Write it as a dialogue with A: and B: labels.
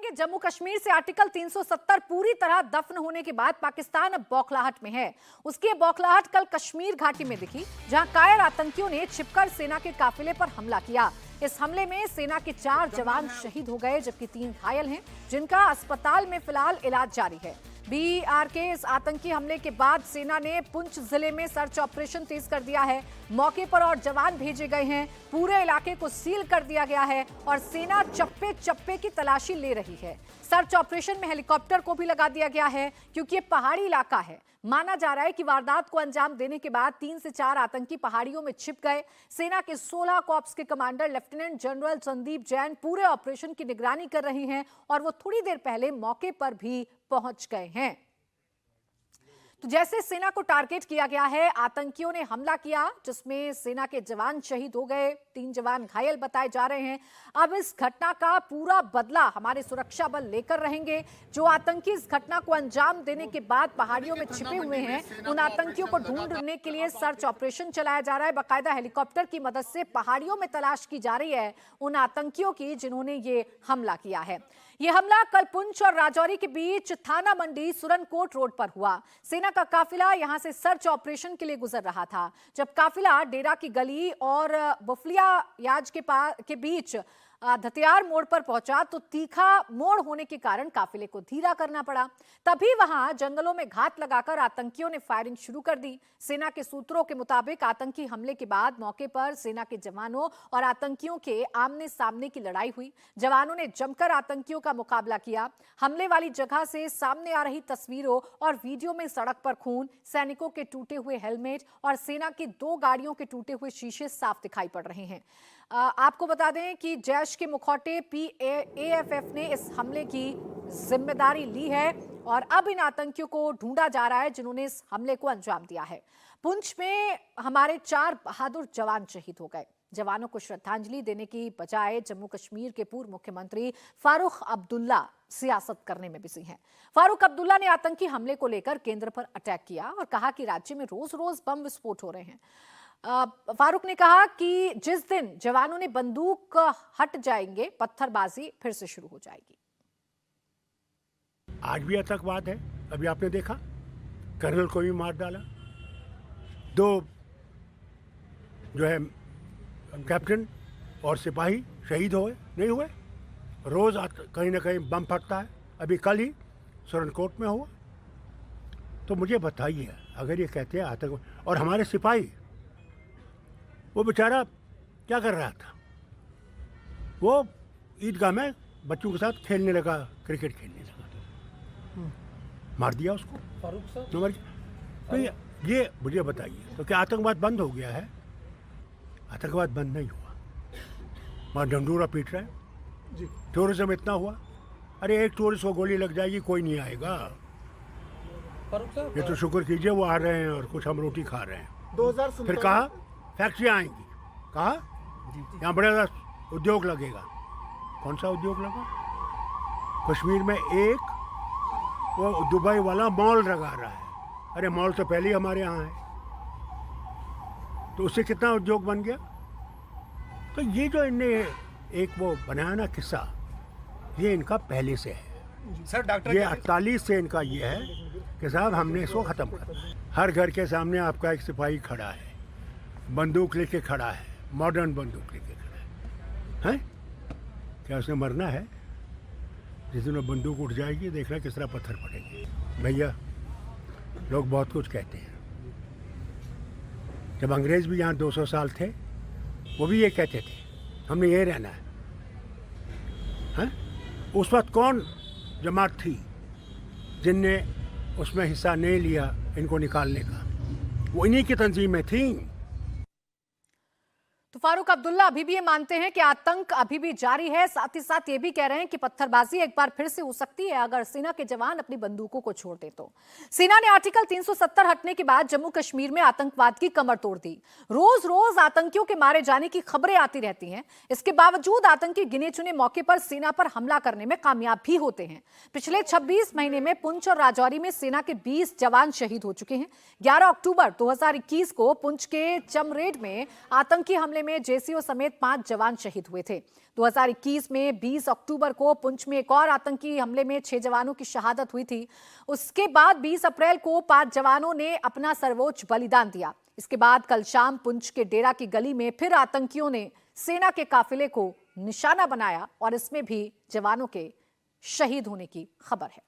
A: देखेंगे जम्मू कश्मीर से आर्टिकल 370 पूरी तरह दफन होने के बाद पाकिस्तान अब बौखलाहट में है। उसकी बौखलाहट कल कश्मीर घाटी में दिखी, जहां कायर आतंकियों ने छिपकर सेना के काफिले पर हमला किया। इस हमले में सेना के 4 जवान शहीद हो गए, जबकि 3 घायल हैं, जिनका अस्पताल में फिलहाल इलाज जारी है। बीआर के इस आतंकी हमले के बाद सेना ने पुंछ जिले में सर्च ऑपरेशन तेज कर दिया है। मौके पर और जवान भेजे गए हैं, पूरे इलाके को सील कर दिया गया है और सेना चप्पे चप्पे की तलाशी ले रही है। सर्च ऑपरेशन में हेलीकॉप्टर को भी लगा दिया गया है, क्योंकि ये पहाड़ी इलाका है। माना जा रहा है कि वारदात को अंजाम देने के बाद 3 से 4 आतंकी पहाड़ियों में छिप गए। सेना के 16 कॉर्प्स के commander lieutenant general Sandeep Jain पूरे ऑपरेशन की निगरानी कर रहे हैं और वो थोड़ी देर पहले मौके पर भी पहुंच गए हैं। तो जैसे सेना को टारगेट किया गया है, आतंकियों ने हमला किया, जिसमें सेना के जवान शहीद हो गए, 3 जवान घायल बताए जा रहे हैं। अब इस घटना का पूरा बदला हमारे सुरक्षा बल लेकर रहेंगे। जो आतंकी इस घटना को अंजाम देने के बाद पहाड़ियों में छिपे हुए हैं, उन आतंकियों को ढूंढने के लिए सर्च ऑपरेशन चलाया जा रहा है। बाकायदा हेलीकॉप्टर की मदद से पहाड़ियों में तलाश की जा रही है उन आतंकियों की जिन्होंने ये हमला किया है। ये हमला कल पुंछ और राजौरी के बीच थाना मंडी सुरनकोट रोड पर हुआ। सेना का काफिला यहां से सर्च ऑपरेशन के लिए गुजर रहा था। जब काफिला डेरा की गली और बुफलिया याज के बीच धतियार मोड़ पर पहुंचा, तो तीखा मोड़ होने के कारण काफिले को धीरा करना पड़ा। तभी वहां जंगलों में घात लगाकर आतंकियों ने फायरिंग शुरू कर दी। सेना के सूत्रों के मुताबिक आतंकी हमले के बाद मौके पर सेना के जवानों और आतंकियों के आमने सामने की लड़ाई हुई। जवानों ने जमकर आतंकियों का मुकाबला किया। हमले वाली जगह से सामने आ रही तस्वीरों और वीडियो में सड़क पर खून, सैनिकों के टूटे हुए हेलमेट और सेना की 2 गाड़ियों के टूटे हुए शीशे साफ दिखाई पड़ रहे हैं। आपको बता दें कि जैश के मुखौटे PAF ने इस हमले की जिम्मेदारी ली है और अब इन आतंकियों को ढूंढा जा रहा है जिन्होंने इस हमले को अंजाम दिया है। पुंछ में हमारे 4 बहादुर जवान शहीद हो गए। जवानों को श्रद्धांजलि देने की बजाय जम्मू कश्मीर के पूर्व मुख्यमंत्री फारूक अब्दुल्ला सियासत करने में बिजी हैं। फारूक अब्दुल्ला ने आतंकी हमले को लेकर केंद्र पर अटैक किया और कहा कि राज्य में रोज-रोज बम विस्फोट हो रहे हैं। फारूक ने कहा कि जिस दिन जवानों ने बंदूक हट जाएंगे, पत्थरबाजी फिर से शुरू हो जाएगी।
B: आज भी आतंकवाद है। अभी आपने देखा, कर्नल को भी मार डाला, 2 जो है कैप्टन और सिपाही शहीद हुए, नहीं हुए। रोज कहीं ना कहीं बम फटता है। अभी कल ही सुरनकोट में हुआ। तो मुझे बताइए, अगर ये कहते हैं आतंकवाद, और हमारे सिपाही, वो बेचारा क्या कर रहा था? वो ईदगाह में बच्चों के साथ खेलने लगा, क्रिकेट खेलने लगा, मार दिया उसको फारूक साहब। तो ये मुझे बताइए, तो क्या आतंकवाद बंद हो गया है? आतंकवाद बंद नहीं हुआ। वहाँ डंडूरा पीट रहा है जी। टूरिज्म इतना हुआ, अरे एक टूरिस्ट को गोली लग जाएगी, कोई नहीं आएगा। ये तो शुक्र कीजिए वो आ रहे हैं और कुछ हम रोटी खा रहे हैं। फिर कहा फैक्ट्रियाँ आएंगी, कहा यहाँ बड़ा उद्योग लगेगा। कौन सा उद्योग लगा? कश्मीर में एक वो दुबई वाला मॉल लगा रहा है। अरे मॉल तो पहले ही हमारे यहाँ है, तो उससे कितना उद्योग बन गया। तो ये जो इनने एक वो बनाया ना किस्सा, ये इनका पहले से है सर। डॉक्टर ये 48 से इनका ये है कि साहब हमने इसको ख़त्म कर। हर घर के सामने आपका एक सिपाही खड़ा है, बंदूक लेके खड़ा है, मॉडर्न बंदूक लेके खड़ा है। क्या उसने मरना है? जिस दिन वो बंदूक उठ जाएगी, देखना किस तरह पत्थर पड़ेंगे। भैया, लोग बहुत कुछ कहते हैं। जब अंग्रेज भी यहाँ 200 साल थे, वो भी ये कहते थे हमने यही रहना है। उस वक्त कौन जमात थी जिनने उसमें हिस्सा नहीं लिया इनको निकालने का? वो इन्हीं की तंजीमें थी।
A: तो फारूक अब्दुल्ला अभी भी ये मानते हैं कि आतंक अभी भी जारी है। साथ ही साथ ये भी कह रहे हैं कि पत्थरबाजी एक बार फिर से हो सकती है अगर सेना के जवान अपनी बंदूकों को छोड़ दे तो। सेना ने आर्टिकल 370 हटने के बाद जम्मू कश्मीर में आतंकवाद की कमर तोड़ दी। रोज रोज आतंकियों के मारे जाने की खबरें आती रहती हैं। इसके बावजूद आतंकी गिने चुने मौके पर सेना पर हमला करने में कामयाब भी होते हैं। पिछले 26 महीने में पुंछ और राजौरी में सेना के 20 जवान शहीद हो चुके हैं। 11 अक्टूबर 2021 को पुंछ के चमरेड में आतंकी हमले में में जेसीओ समेत 5 जवान शहीद हुए थे। 2021 में 20 अक्टूबर को पुंछ में एक और आतंकी हमले में 6 जवानों की शहादत हुई थी। उसके बाद 20 अप्रैल को 5 जवानों ने अपना सर्वोच्च बलिदान दिया। इसके बाद कल शाम पुंछ के डेरा की गली में फिर आतंकियों ने सेना के काफिले को निशाना बनाया और इसमें भी जवानों के शहीद होने की खबर है।